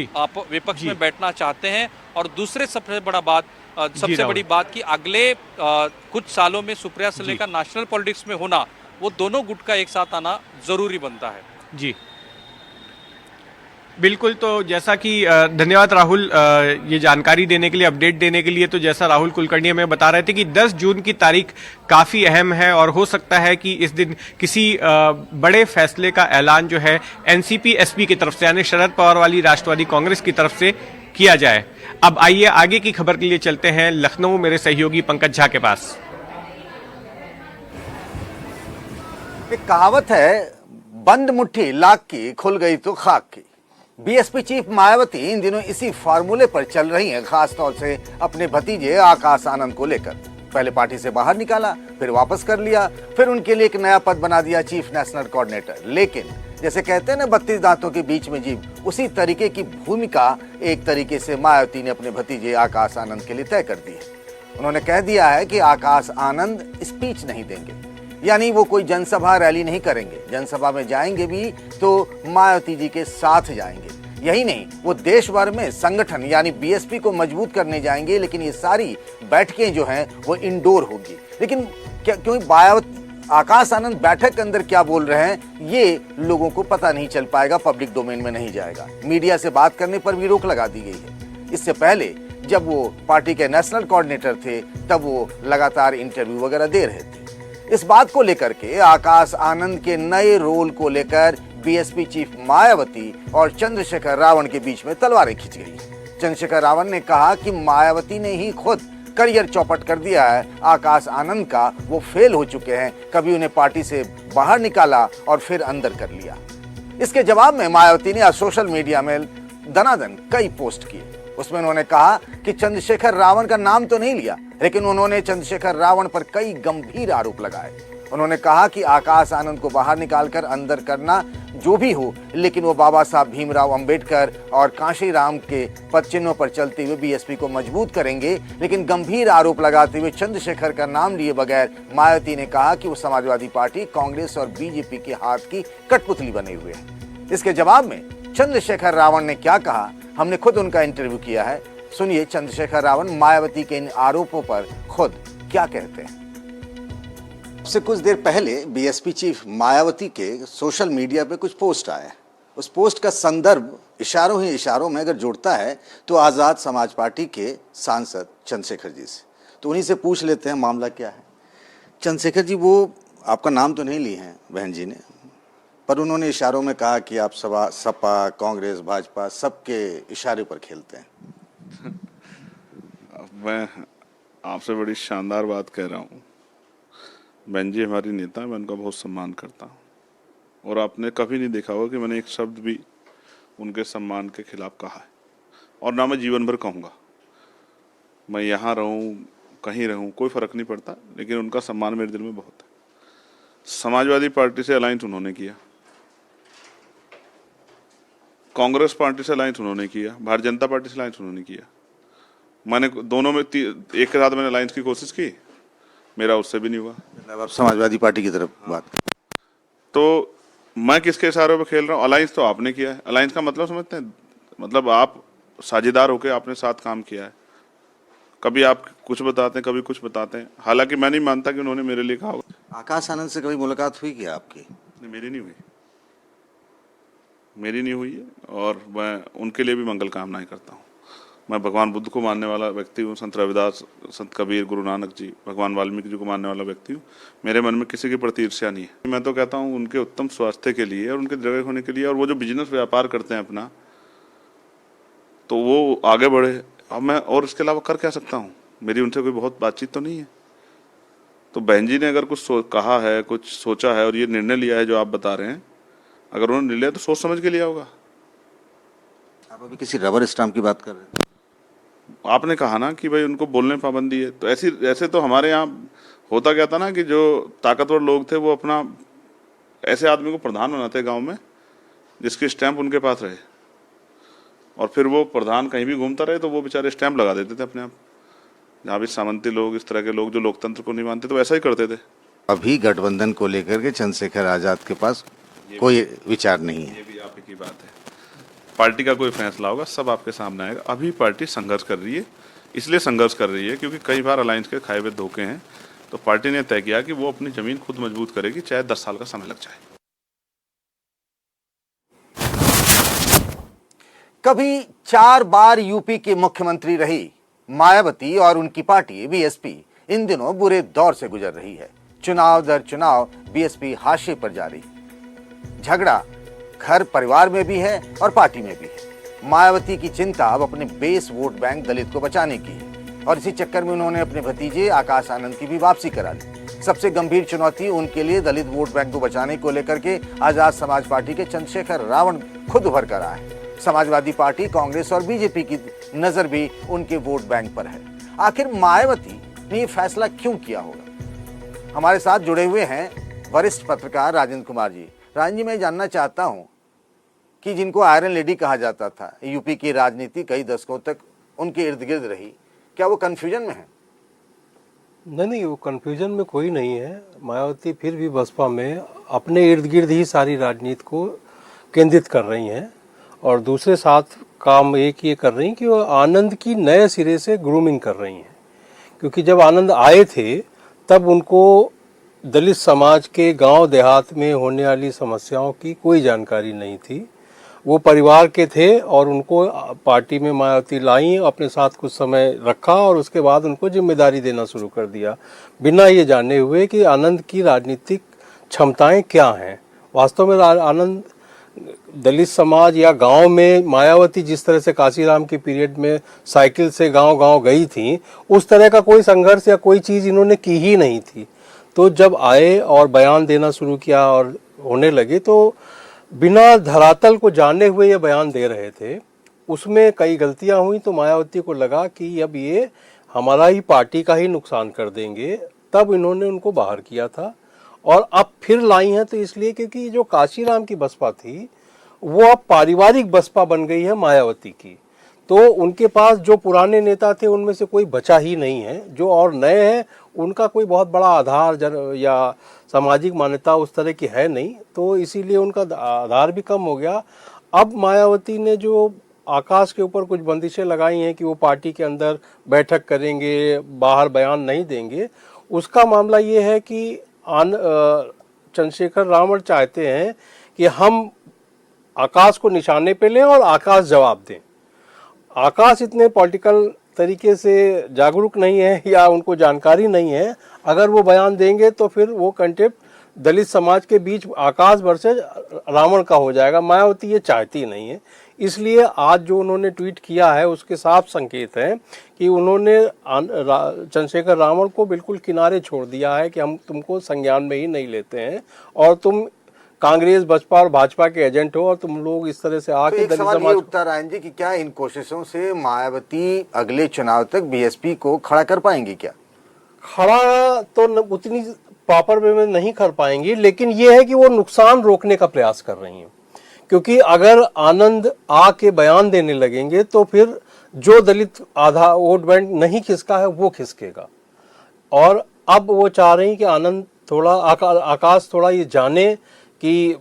विपक्ष में बैठना चाहते हैं, और दूसरे सबसे बड़ी बात कि अगले कुछ सालों में सुप्रिया सुले का नेशनल पॉलिटिक्स में होना, वो दोनों गुट का एक साथ आना जरूरी बनता है। जी बिल्कुल। तो जैसा कि धन्यवाद राहुल ये जानकारी देने के लिए, अपडेट देने के लिए। तो जैसा राहुल कुलकर्णी हमें बता रहे थे कि 10 जून की तारीख काफ़ी अहम है और हो सकता है कि इस दिन किसी बड़े फैसले का ऐलान जो है एनसीपी एसपी की तरफ से यानी शरद पवार वाली राष्ट्रवादी कांग्रेस की तरफ से किया जाए। अब आइए आगे की खबर के लिए चलते हैं लखनऊ मेरे सहयोगी पंकज झा के पास। एक कहावत है, बंद मुट्ठी लाख की, खुल गई तो खाक की। बीएसपी चीफ मायावती इन दिनों इसी फार्मूले पर चल रही हैं, खासतौर से अपने भतीजे आकाश आनंद को लेकर। पहले पार्टी से बाहर निकाला, फिर वापस कर लिया, फिर उनके लिए एक नया पद बना दिया, चीफ नेशनल कोऑर्डिनेटर। लेकिन जैसे कहते हैं ना 32 दांतों के बीच में जीभ, उसी तरीके की भूमिका एक तरीके से मायावती ने अपने भतीजे आकाश आनंद के लिए तय कर दी है। उन्होंने कह दिया है कि आकाश आनंद स्पीच नहीं देंगे, यानी वो कोई जनसभा रैली नहीं करेंगे। जनसभा में जाएंगे भी तो मायावती जी के साथ जाएंगे। यही नहीं, वो देश भर में संगठन यानी बीएसपी को मजबूत करने जाएंगे, लेकिन ये सारी बैठकें जो हैं वो इंडोर होगी। लेकिन क्योंकि आकाश आनंद बैठक के अंदर क्या बोल रहे हैं ये लोगों को पता नहीं चल पाएगा, पब्लिक डोमेन में नहीं जाएगा। मीडिया से बात करने पर भी रोक लगा दी गई है। इससे पहले जब वो पार्टी के नेशनल कोऑर्डिनेटर थे तब वो लगातार इंटरव्यू वगैरह दे रहे थे। इस बात को लेकर के आकाश आनंद के नए रोल को लेकर बीएसपी चीफ मायावती और चंद्रशेखर रावण के बीच में तलवारें खिंच गई। चंद्रशेखर रावण ने कहा कि मायावती ने ही खुद करियर चौपट कर दिया है आकाश आनंद का, वो फेल हो चुके हैं। कभी उन्हें पार्टी से बाहर निकाला और फिर अंदर कर लिया। इसके जवाब में मायावती ने आज सोशल मीडिया में दनादन कई पोस्ट किए। उसमें उन्होंने कहा कि चंद्रशेखर रावण का नाम तो नहीं लिया, लेकिन उन्होंने चंद्रशेखर रावण पर कई गंभीर आरोप लगाए। उन्होंने कहा कि आकाश आनंद को बाहर निकालकर अंदर करना जो भी हो, लेकिन वो बाबा साहब भीमराव अंबेडकर और कांशीराम के पद चिन्हों पर चलते हुए बीएसपी को मजबूत करेंगे। लेकिन गंभीर आरोप लगाते हुए चंद्रशेखर का नाम लिए बगैर मायावती ने कहा कि वो समाजवादी पार्टी, कांग्रेस और बीजेपी के हाथ की कठपुतली बने हुए हैं। इसके जवाब में चंद्रशेखर रावण ने क्या कहा, हमने खुद उनका इंटरव्यू किया है। सुनिए चंद्रशेखर रावण मायावती के इन आरोपों पर खुद क्या कहते हैं। से कुछ देर पहले बीएसपी चीफ मायावती के सोशल मीडिया पे कुछ पोस्ट आए। उस पोस्ट का संदर्भ इशारों ही इशारों में अगर जुड़ता है तो आज़ाद समाज पार्टी के सांसद चंद्रशेखर जी से। तो उन्हीं से पूछ लेते हैं मामला क्या है। चंद्रशेखर जी, वो आपका नाम तो नहीं लिए हैं बहन जी ने, पर उन्होंने इशारों में कहा कि आप सपा, कांग्रेस, भाजपा सबके इशारे पर खेलते हैं। मैं आपसे बड़ी शानदार बात कह रहा हूँ। बहन जी हमारी नेता है, मैं उनका बहुत सम्मान करता हूँ और आपने कभी नहीं देखा होगा कि मैंने एक शब्द भी उनके सम्मान के खिलाफ कहा है, और ना मैं जीवन भर कहूँगा। मैं यहाँ रहूँ, कहीं रहूँ, कोई फ़र्क नहीं पड़ता, लेकिन उनका सम्मान मेरे दिल में बहुत है। समाजवादी पार्टी से अलायंस उन्होंने किया, कांग्रेस पार्टी से अलायंस उन्होंने किया, भारतीय जनता पार्टी से अलायंस उन्होंने किया। मैंने दोनों में एक के साथ मैंने अलायंस की कोशिश की, मेरा उससे भी नहीं हुआ। मतलब आप समाजवादी पार्टी की तरफ बात, तो मैं किसके इशारों पे खेल रहा हूँ? अलायंस तो आपने किया है। अलायंस का मतलब समझते हैं? मतलब आप साझेदार होकर आपने साथ काम किया है। कभी आप कुछ बताते हैं, कभी कुछ बताते हैं। हालांकि मैं नहीं मानता कि उन्होंने मेरे लिए कहा होगा। आकाश आनंद से कभी मुलाकात हुई क्या आपकी? नहीं, मेरी नहीं हुई, मेरी नहीं हुई है, और मैं उनके लिए भी मंगल कामनाएं करता हूँ। मैं भगवान बुद्ध को मानने वाला व्यक्ति हूँ, संत रविदास, संत कबीर, गुरु नानक जी, भगवान वाल्मीकि जी को मानने वाला व्यक्ति हूँ। मेरे मन में किसी की प्रति ईर्ष्या नहीं है। मैं तो कहता हूँ उनके उत्तम स्वास्थ्य के लिए और उनके जगह होने के लिए, और वो जो बिजनेस व्यापार करते हैं अपना, तो वो आगे बढ़े। अब मैं और इसके अलावा कर क्या सकता हूँ? मेरी उनसे कोई बहुत बातचीत तो नहीं है। तो बहन जी ने अगर कुछ कहा है, कुछ सोचा है और ये निर्णय लिया है जो आप बता रहे हैं, अगर उन्होंने लिया तो सोच समझ के लिया होगा। आप अभी किसी रबर स्टाम्प की बात कर रहे हैं। आपने कहा ना कि भाई उनको बोलने में पाबंदी है, तो ऐसे तो हमारे यहाँ होता क्या था ना कि जो ताकतवर लोग थे वो अपना ऐसे आदमी को प्रधान बनाते गांव में जिसकी स्टैंप उनके पास रहे, और फिर वो प्रधान कहीं भी घूमता रहे तो वो बेचारे स्टैंप लगा देते थे अपने आप। जहाँ भी सामंती लोग, इस तरह के लोग जो लोकतंत्र को नहीं मानते, तो ऐसा ही करते थे। अभी गठबंधन को लेकर के चंद्रशेखर आजाद के पास कोई विचार नहीं है। ये भी आप ही की बात है। पार्टी का कोई फैसला होगा, सब आपके सामने आएगा। अभी पार्टी संघर्ष कर रही है, इसलिए संघर्ष कर रही है क्योंकि कई बार अलायंस के खाए हुए धोखे हैं। तो पार्टी ने तय किया कि वो अपनी जमीन खुद मजबूत करेगी, चाहे 10 साल का समय लग जाए। कभी 4 बार यूपी की मुख्यमंत्री रही मायावती और उनकी पार्टी बीएसपी इन दिनों बुरे दौर से गुजर रही है। चुनाव दर चुनाव बीएसपी हाशिए पर जा रही है। झगड़ा घर परिवार में भी है और पार्टी में भी है। मायावती की चिंता अब अपने बेस वोट बैंक दलित को बचाने की है, और इसी चक्कर में उन्होंने अपने भतीजे आकाश आनंद की भी वापसी करा ली। सबसे गंभीर चुनौती उनके लिए दलित वोट बैंक को बचाने को लेकर के आजाद समाज पार्टी के चंद्रशेखर रावण खुद उभर कर आए। समाजवादी पार्टी, कांग्रेस और बीजेपी की नजर भी उनके वोट बैंक पर है। आखिर मायावती ने ये फैसला क्यों किया होगा? हमारे साथ जुड़े हुए हैं वरिष्ठ पत्रकार राजेंद्र कुमार जी। राजेंद्र जी, मैं जानना चाहता हूं कि जिनको आयरन लेडी कहा जाता था, यूपी की राजनीति कई दशकों तक उनके इर्द गिर्द रही, क्या वो कंफ्यूजन में है? नहीं, वो कंफ्यूजन में कोई नहीं है। मायावती फिर भी बसपा में अपने इर्द गिर्द ही सारी राजनीति को केंद्रित कर रही हैं, और दूसरे साथ काम एक ये कर रही हैं कि वो आनंद की नए सिरे से ग्रूमिंग कर रही हैं। क्योंकि जब आनंद आए थे तब उनको दलित समाज के गांव देहात में होने वाली समस्याओं की कोई जानकारी नहीं थी। वो परिवार के थे और उनको पार्टी में मायावती लाई, अपने साथ कुछ समय रखा और उसके बाद उनको जिम्मेदारी देना शुरू कर दिया, बिना ये जाने हुए कि आनंद की राजनीतिक क्षमताएं क्या हैं। वास्तव में आनंद दलित समाज या गांव में मायावती जिस तरह से काशीराम के पीरियड में साइकिल से गांव-गांव गई थी, उस तरह का कोई संघर्ष या कोई चीज इन्होंने की ही नहीं थी। तो जब आए और बयान देना शुरू किया और होने लगे, तो बिना धरातल को जाने हुए ये बयान दे रहे थे। उसमें कई गलतियां हुई, तो मायावती को लगा कि अब ये हमारा ही पार्टी का ही नुकसान कर देंगे, तब इन्होंने उनको बाहर किया था। और अब फिर लाई हैं तो इसलिए क्योंकि जो काशीराम की बसपा थी वो अब पारिवारिक बसपा बन गई है मायावती की। तो उनके पास जो पुराने नेता थे उनमें से कोई बचा ही नहीं है, जो और नए हैं उनका कोई बहुत बड़ा आधार या सामाजिक मान्यता उस तरह की है नहीं, तो इसीलिए उनका आधार भी कम हो गया। अब मायावती ने जो आकाश के ऊपर कुछ बंदिशें लगाई हैं कि वो पार्टी के अंदर बैठक करेंगे, बाहर बयान नहीं देंगे, उसका मामला ये है कि चंद्रशेखर रावण चाहते हैं कि हम आकाश को निशाने पे लें और आकाश जवाब दें। आकाश इतने पॉलिटिकल तरीके से जागरूक नहीं है या उनको जानकारी नहीं है, अगर वो बयान देंगे तो फिर वो कंटेप्ट दलित समाज के बीच आकाश वर्सेस रावण का हो जाएगा। मायावती ये चाहती नहीं है, इसलिए आज जो उन्होंने ट्वीट किया है उसके साफ संकेत हैं कि उन्होंने चंद्रशेखर रावण को बिल्कुल किनारे छोड़ दिया है कि हम तुमको संज्ञान में ही नहीं लेते हैं और तुम कांग्रेस, बसपा और भाजपा के एजेंट हो और तुम लोग इस तरह से आके दलित समाज उठता रायन जी कि क्या इन कोशिशों से मायावती अगले चुनाव तक बीएसपी को खड़ा कर पाएंगी? क्या खड़ा तो उतनी प्रॉपर वे में नहीं कर पाएंगी, लेकिन ये है कि वो नुकसान रोकने का प्रयास कर रही हैं। क्योंकि अगर आनंद आके बयान देने लगेंगे तो फिर जो दलित आधा वोट बैंक नहीं खिसका है वो खिसकेगा। और अब वो चाह रही कि आनंद थोड़ा आकाश थोड़ा ये जाने कि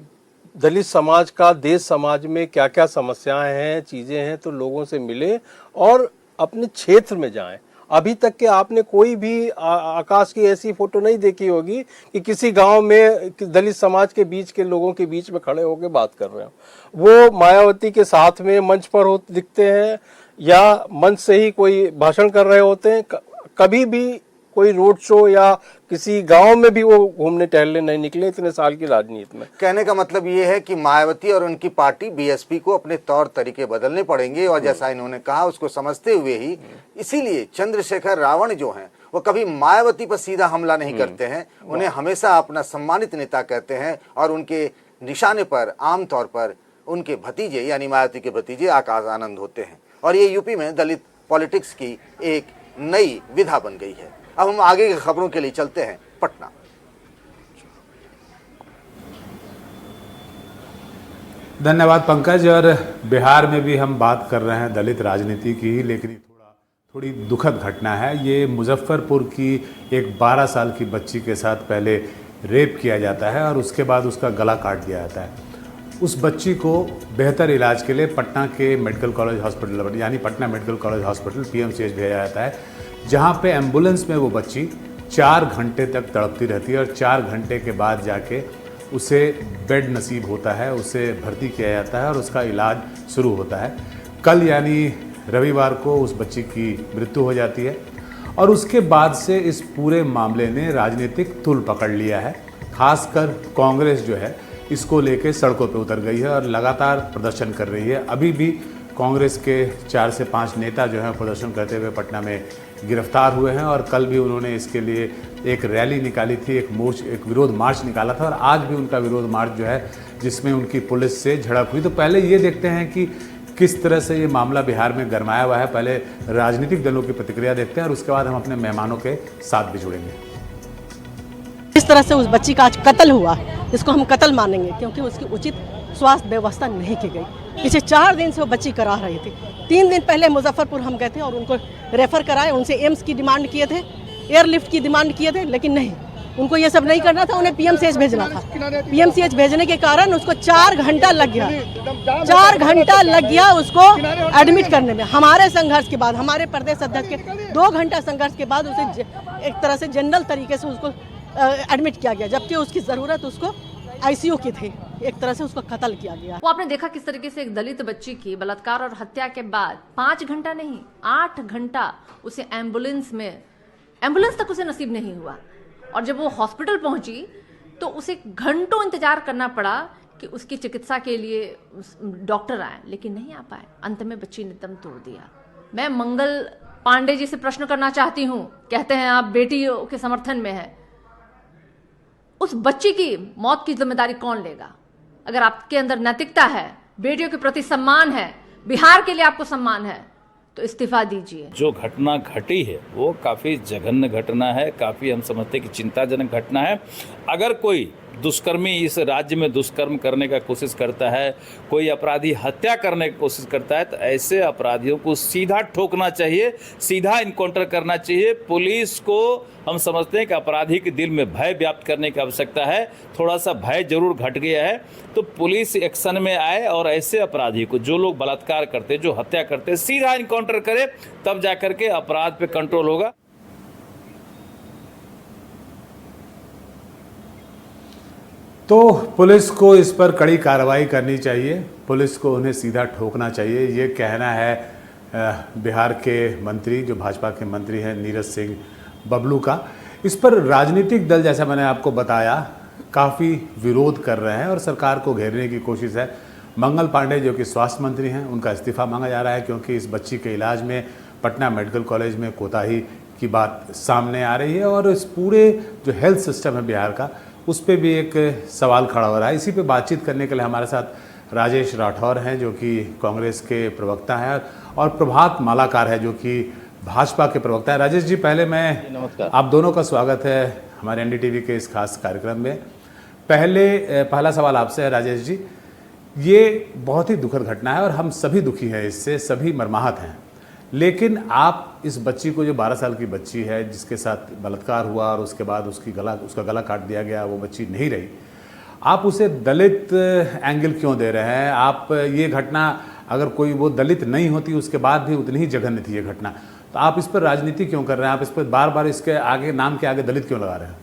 दलित समाज का देश समाज में क्या क्या समस्याएं हैं, चीजें हैं, तो लोगों से मिले और अपने क्षेत्र में जाएं। अभी तक के आपने कोई भी आकाश की ऐसी फोटो नहीं देखी होगी कि किसी गांव में दलित समाज के बीच के लोगों के बीच में खड़े होकर बात कर रहे हो। वो मायावती के साथ में मंच पर दिखते हैं या मंच से ही कोई भाषण कर रहे होते हैं। कभी भी कोई रोड शो या किसी गांव में भी वो घूमने टहलने नहीं निकले इतने साल की राजनीति में। कहने का मतलब ये है कि मायावती और उनकी पार्टी बीएसपी को अपने तौर तरीके बदलने पड़ेंगे और जैसा इन्होंने कहा उसको समझते हुए ही इसीलिए चंद्रशेखर रावण जो हैं वो कभी मायावती पर सीधा हमला नहीं करते हैं, उन्हें हमेशा अपना सम्मानित नेता कहते हैं और उनके निशाने पर आमतौर पर उनके भतीजे यानी मायावती के भतीजे आकाश आनंद होते हैं। और ये यूपी में दलित पॉलिटिक्स की एक नई विधा बन गई है। अब हम आगे की खबरों के लिए चलते हैं पटना। धन्यवाद पंकज। और बिहार में भी हम बात कर रहे हैं दलित राजनीति की, लेकिन थोड़ी दुखद घटना है। ये मुजफ्फरपुर की एक 12 साल की बच्ची के साथ पहले रेप किया जाता है और उसके बाद उसका गला काट दिया जाता है। उस बच्ची को बेहतर इलाज के लिए पटना के मेडिकल कॉलेज हॉस्पिटल यानी Patna medical college hospital PMCH भेजा जाता है, जहाँ पे एम्बुलेंस में वो बच्ची 4 घंटे तक तड़पती रहती है और 4 घंटे के बाद जाके उसे बेड नसीब होता है, उसे भर्ती किया जाता है और उसका इलाज शुरू होता है। कल यानी रविवार को उस बच्ची की मृत्यु हो जाती है और उसके बाद से इस पूरे मामले ने राजनीतिक तूल पकड़ लिया है। खासकर कांग्रेस जो है इसको लेके सड़कों पे उतर गई है और लगातार प्रदर्शन कर रही है। अभी भी कांग्रेस के 4 से 5 नेता जो हैं प्रदर्शन करते हुए पटना में गिरफ्तार हुए हैं और कल भी उन्होंने इसके लिए एक रैली निकाली थी, एक विरोध मार्च निकाला था और आज भी उनका विरोध मार्च जो है जिसमें उनकी पुलिस से झड़प हुई। तो पहले ये देखते हैं कि किस तरह से ये मामला बिहार में गरमाया हुआ है। पहले राजनीतिक दलों की प्रतिक्रिया देखते हैं और उसके बाद हम अपने मेहमानों के साथ भी जुड़ेंगे। इस तरह से उस बच्ची का आज कत्ल हुआ, इसको हम कत्ल मानेंगे क्योंकि उसकी उचित स्वास्थ्य व्यवस्था नहीं की गई। पिछले 4 दिन से वो बच्ची करा रही थी। 3 दिन पहले मुजफ्फरपुर हम गए थे और उनको रेफर कराए, उनसे एम्स की डिमांड किए थे, एयरलिफ्ट की डिमांड किए थे, लेकिन नहीं, उनको ये सब नहीं करना था, उन्हें PMCH भेजना था। PMCH भेजने के कारण उसको 4 घंटा लग गया, 4 घंटा लग गया उसको एडमिट करने में। हमारे संघर्ष के बाद, हमारे प्रदेश अध्यक्ष के 2 घंटा संघर्ष के बाद उसे एक तरह से जनरल तरीके से उसको एडमिट किया गया, जबकि उसकी ज़रूरत उसको ICU की थी। एक तरह से उसको कत्ल किया गया। वो आपने देखा किस तरीके से एक दलित बच्ची की बलात्कार और हत्या के बाद 5 घंटा नहीं 8 घंटा उसे एम्बुलेंस तक उसे नसीब नहीं हुआ और जब वो हॉस्पिटल पहुंची तो उसे घंटों इंतजार करना पड़ा कि उसकी चिकित्सा के लिए डॉक्टर आए, लेकिन नहीं आ पाए। अंत में बच्ची ने दम तोड़ दिया। मैं मंगल पांडे जी से प्रश्न करना चाहती हूं, कहते हैं आप बेटियों के समर्थन में हैं, उस बच्ची की मौत की जिम्मेदारी कौन लेगा? अगर आपके अंदर नैतिकता है, बेटियों के प्रति सम्मान है, बिहार के लिए आपको सम्मान है, तो इस्तीफा दीजिए। जो घटना घटी है वो काफ़ी जघन्य घटना है, काफ़ी हम समझते हैं कि चिंताजनक घटना है। अगर कोई दुष्कर्मी इस राज्य में दुष्कर्म करने का कोशिश करता है, कोई अपराधी हत्या करने की कोशिश करता है, तो ऐसे अपराधियों को सीधा ठोकना चाहिए, सीधा इनकाउंटर करना चाहिए। पुलिस को हम समझते हैं कि अपराधी के दिल में भय व्याप्त करने की आवश्यकता है। थोड़ा सा भय जरूर घट गया है, तो पुलिस एक्शन में आए और ऐसे अपराधी को, जो लोग बलात्कार करते, जो हत्या करते, सीधा इनकाउंटर करे, तब जाकर के अपराध पे कंट्रोल होगा। तो पुलिस को इस पर कड़ी कार्रवाई करनी चाहिए, पुलिस को उन्हें सीधा ठोकना चाहिए, ये कहना है बिहार के मंत्री, जो भाजपा के मंत्री हैं, नीरज सिंह बबलू का। इस पर राजनीतिक दल, जैसा मैंने आपको बताया, काफ़ी विरोध कर रहे हैं और सरकार को घेरने की कोशिश है। मंगल पांडे जो कि स्वास्थ्य मंत्री हैं, उनका इस्तीफा मांगा जा रहा है क्योंकि इस बच्ची के इलाज में पटना मेडिकल कॉलेज में कोताही की बात सामने आ रही है और इस पूरे जो हेल्थ सिस्टम है बिहार का, उस पर भी एक सवाल खड़ा हो रहा है। इसी पे बातचीत करने के लिए हमारे साथ राजेश राठौर हैं, जो कि कांग्रेस के प्रवक्ता हैं, और प्रभात मालाकार है, जो कि भाजपा के प्रवक्ता है। राजेश जी, पहले मैं आप दोनों का स्वागत है हमारे एनडीटीवी के इस खास कार्यक्रम में। पहला सवाल आपसे है राजेश जी, ये बहुत ही दुखद घटना है और हम सभी दुखी हैं इससे, सभी मर्माहत हैं, लेकिन आप इस बच्ची को, जो 12 साल की बच्ची है जिसके साथ बलात्कार हुआ और उसके बाद उसका गला काट दिया गया, वो बच्ची नहीं रही, आप उसे दलित एंगल क्यों दे रहे हैं? आप ये घटना, अगर कोई वो दलित नहीं होती उसके बाद भी उतनी ही जघन्य थी ये घटना, तो आप इस पर राजनीति क्यों कर रहे हैं? आप इस पर बार बार इसके आगे, नाम के आगे दलित क्यों लगा रहे हैं?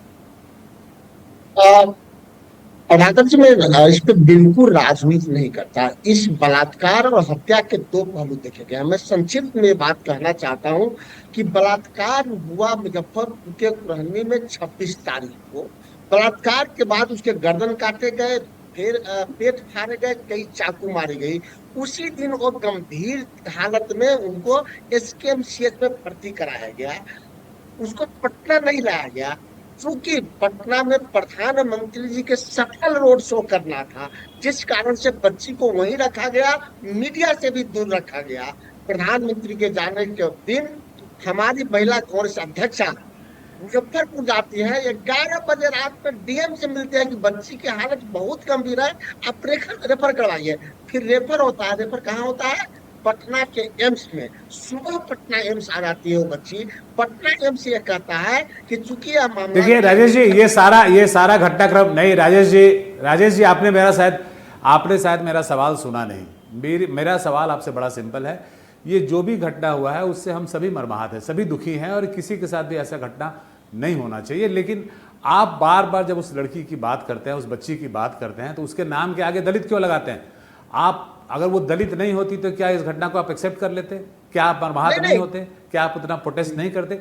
प्रभाकर जी, मैं इस पे बिल्कुल राजनीति नहीं करता। इस बलात्कार और हत्या के दो पहलू देखे गए। मैं संक्षिप्त में बात कहना चाहता हूं कि बलात्कार हुआ मुजफ्फरपुर के कुरहनी में 26 तारीख को। बलात्कार के बाद उसके गर्दन काटे गए, फिर पेट फाड़े गए, कई चाकू मारी गई। उसी दिन वो गंभीर हालत में उनको एसकेएमसीएच में भर्ती कराया गया, उसको पटना नहीं लाया गया, क्योंकि पटना में प्रधानमंत्री जी के सफल रोड शो करना था, जिस कारण से बच्ची को वहीं रखा गया, मीडिया से भी दूर रखा गया। प्रधानमंत्री के जाने के दिन हमारी महिला कांग्रेस अध्यक्षा मुजफ्फरपुर जाती है, 11 बजे रात में डीएम से मिलते हैं कि बच्ची की हालत बहुत गंभीर है, आप रेफर करवाइए। फिर रेफर होता है, रेफर कहाँ होता है? पटना के एम्स में। सुबह पटना एम्स आ जाती है वो बच्ची। पटना एम्स ये कहता है कि चूंकि यह मामला, देखिए राजेश जी, ये सारा घटनाक्रम नहीं। राजेश जी, आपने शायद मेरा सवाल सुना नहीं। मेरा सवाल आपसे बड़ा सिंपल है। ये जो भी घटना हुआ है उससे हम सभी मर्माहत हैं, सभी दुखी हैं और किसी के साथ भी ऐसा घटना नहीं होना चाहिए, लेकिन आप बार बार जब उस लड़की की बात करते हैं, उस बच्ची की बात करते हैं, तो उसके नाम के आगे दलित क्यों लगाते हैं? आप, अगर वो दलित नहीं होती तो क्या इस घटना को आप एक्सेप्ट कर लेते? क्या आप मर्माहत नहीं होते? क्या आप उतना प्रोटेस्ट नहीं करते?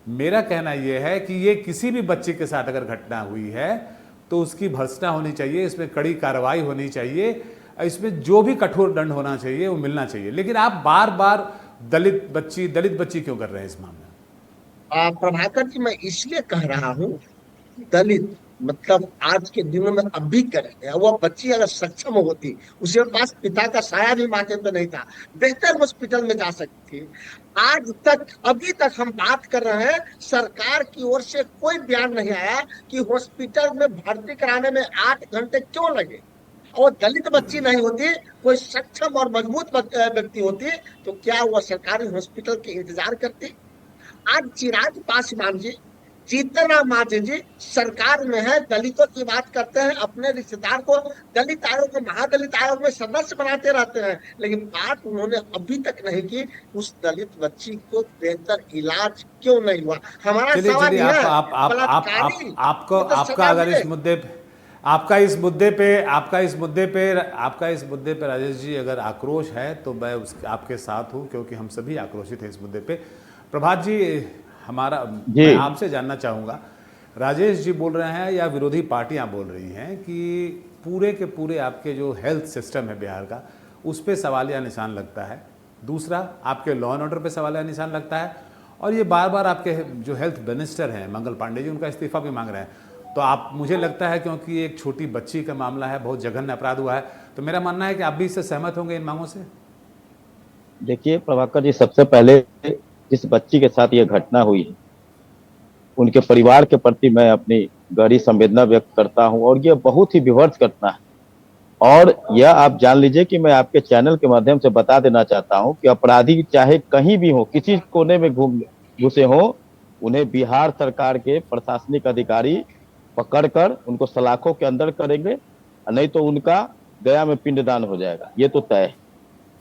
मेरा कहना यह है कि ये किसी भी बच्चे के साथ अगर घटना हुई है तो उसकी भर्त्सना होनी चाहिए, इसमें कड़ी कार्रवाई होनी चाहिए, इसमें जो भी कठोर दंड होना चाहिए वो मिलना चाहिए। लेकिन आप बार बार दलित बच्ची क्यों कर रहे हैं इस मामले में? प्रभाकर जी, मैं इसलिए कह रहा हूँ दलित, मतलब आज के दिनों में अब भी करेंगे। वो बच्ची अगर सक्षम होती, उसके पास पिता का साया भी माथे पे नहीं था, बेहतर हॉस्पिटल में जा सकती थी। आज तक, अभी तक हम बात कर रहे हैं, सरकार की ओर से कोई बयान नहीं आया कि हॉस्पिटल में भर्ती कराने में 8 घंटे क्यों लगे। और दलित बच्ची नहीं होती, कोई सक्षम और मजबूत व्यक्ति होती, तो क्या वह सरकारी हॉस्पिटल के इंतजार करती? आज चिराग पासवान जी, जीतन राम मांझी जी सरकार में है, दलितों की बात करते हैं, अपने रिश्तेदार को दलित आयोग, महादलित आयोग में सदस्य बनाते रहते हैं, लेकिन बात उन्होंने अभी तक नहीं की उस दलित बच्ची को बेहतर इलाज क्यों नहीं हुआ। हमारा सवाल यह है, आपका अगर इस मुद्दे पे राजेश जी अगर आक्रोश है तो मैं आपके साथ हूं, क्योंकि हम सभी आक्रोशित हैं इस मुद्दे पे। प्रभात जी, मैं आपसे जानना चाहूँगा, राजेश जी बोल रहे हैं या विरोधी पार्टियां बोल रही हैं कि पूरे के पूरे आपके जो हेल्थ सिस्टम है बिहार का, उस पर सवालिया निशान लगता है। दूसरा, आपके लॉ एंड ऑर्डर पे सवालिया निशान लगता है। और ये बार बार आपके जो हेल्थ मिनिस्टर हैं मंगल पांडे जी, उनका इस्तीफा भी मांग रहे हैं। तो आप, मुझे लगता है क्योंकि एक छोटी बच्ची का मामला है, बहुत जघन्य अपराध हुआ है, तो मेरा मानना है कि आप भी इससे सहमत होंगे इन मांगों से। देखिए प्रभाकर जी, सबसे पहले जिस बच्ची के साथ ये घटना हुई है उनके परिवार के प्रति मैं अपनी गहरी संवेदना व्यक्त करता हूं, और ये बहुत ही विभत्स घटना है। और यह आप जान लीजिए कि मैं आपके चैनल के माध्यम से बता देना चाहता हूं कि अपराधी चाहे कहीं भी हो, किसी कोने में घुसे हो, उन्हें बिहार सरकार के प्रशासनिक अधिकारी पकड़कर उनको सलाखों के अंदर करेंगे, नहीं तो उनका गया में पिंडदान हो जाएगा, ये तो तय है।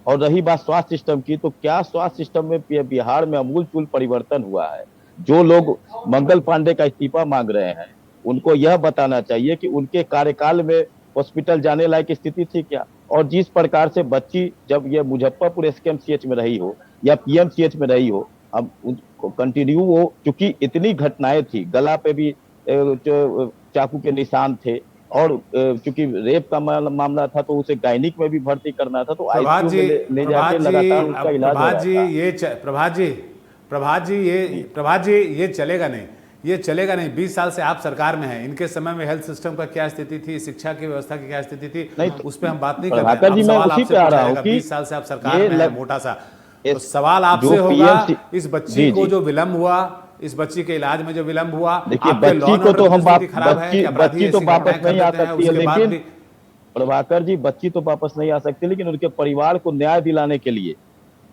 और रही बात स्वास्थ्य सिस्टम की, तो क्या स्वास्थ्य सिस्टम में बिहार में अमूलचूल परिवर्तन हुआ है। जो लोग मंगल पांडे का इस्तीफा मांग रहे हैं, उनको यह बताना चाहिए कि उनके कार्यकाल में हॉस्पिटल जाने लायक स्थिति थी क्या। और जिस प्रकार से बच्ची जब ये मुजफ्फरपुर एसकेएमसीएच में रही हो या पीएमसीएच में रही हो, अब उनको कंटिन्यू हो, चूंकि इतनी घटनाएं थी, गला पे भी चाकू के निशान थे, और चूंकि रेप का मामला था तो उसे गायनिक में भी भर्ती करना था, तो आईसीयू में ले जाके लगातार उसका इलाज हो रहा था। प्रभात जी ये चलेगा नहीं, ये चलेगा नहीं। 20 साल से आप सरकार में हैं, इनके समय में हेल्थ सिस्टम का क्या स्थिति थी, शिक्षा की व्यवस्था की क्या स्थिति थी, नहीं, उस पर हम बात नहीं कर रहे हैं। मैं उसी पे आ रहा हूं कि 20 साल से आप सरकार में हैं, मोटा सा तो सवाल आपसे होगा, इस बच्ची को जो विलम्ब हुआ, इस बच्ची के इलाज में जो विलम्ब हुआ, देखिए बच्ची को तो हम बच्ची तो वापस नहीं आ सकती है, लेकिन प्रभाकर जी बच्ची तो वापस नहीं आ सकती, लेकिन उनके परिवार को न्याय दिलाने के लिए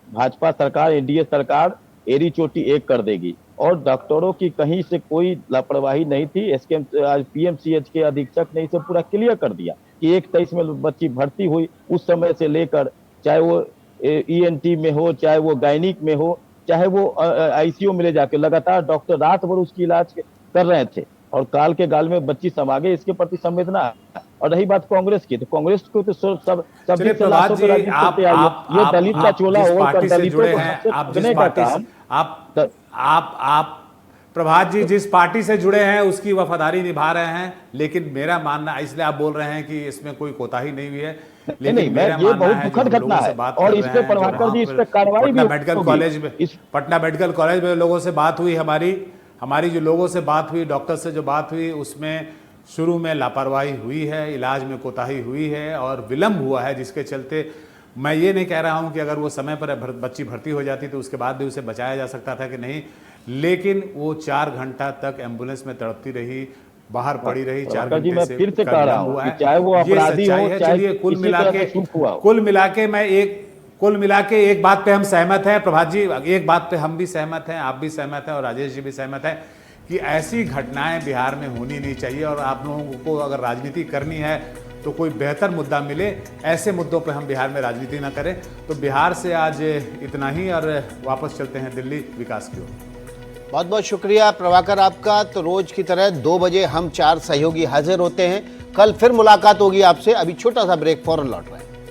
भाजपा सरकार, एनडीए सरकार एड़ी चोटी एक कर देगी। और डॉक्टरों की कहीं से कोई लापरवाही नहीं थी। एसकेएम पीएमसीएच के अधीक्षक ने इसे पूरा क्लियर कर दिया कि 1-23 में बच्ची भर्ती हुई, उस समय से लेकर चाहे वो ईएनटी में हो, चाहे वो गायनिक में हो, चाहे वो आईसीयू में ले जाके लगातार डॉक्टर रात भर उसकी इलाज कर रहे थे, और काल के गाल में बच्ची समा गई, इसके प्रति संवेदना। और रही बात कांग्रेस की, तो कांग्रेस को तो सब ये दलित का चोला ओढ़कर दलितों को आप प्रभात जी जिस पार्टी से जुड़े हैं उसकी वफादारी निभा रहे हैं, लेकिन मेरा मानना, इसलिए आप बोल रहे हैं कि इसमें कोई कोताही नहीं हुई है, लेकिन मेरा ये बहुत दुखद घटना है। और इस पे प्रभाकर जी, इस पे कार्रवाई भी मेडिकल कॉलेज में, पटना मेडिकल कॉलेज में लोगों से बात हुई, हमारी जो लोगों से बात हुई, डॉक्टर से जो बात हुई, उसमें शुरू में लापरवाही हुई है, इलाज में कोताही हुई है और विलम्ब हुआ है, जिसके चलते मैं ये नहीं कह रहा हूं कि अगर वो समय पर बच्ची भर्ती हो जाती तो उसके बाद भी उसे बचाया जा सकता था कि नहीं, लेकिन वो 4 घंटा तक एम्बुलेंस में तड़पती रही, बाहर पड़ी रही, 4 घंटे से, फिर से कह रहा हूं कि चाहे वो अपराधी हो, चाहे कुल मिला के एक बात पे हम सहमत हैं प्रभात जी, एक बात पे हम भी सहमत हैं, आप भी सहमत हैं और राजेश जी भी सहमत हैं कि ऐसी घटनाएं बिहार में होनी नहीं चाहिए। और आप लोगों को अगर राजनीति करनी है तो कोई बेहतर मुद्दा मिले, ऐसे मुद्दों पे हम बिहार में राजनीति ना करें। तो बिहार से आज इतना ही, और वापस चलते हैं दिल्ली विकास की ओर। बहुत बहुत शुक्रिया प्रभाकर आपका। तो रोज की तरह 2 बजे हम 4 सहयोगी हाजिर होते हैं। कल फिर मुलाकात होगी आपसे। अभी छोटा सा ब्रेक, फौरन लौट रहे हैं।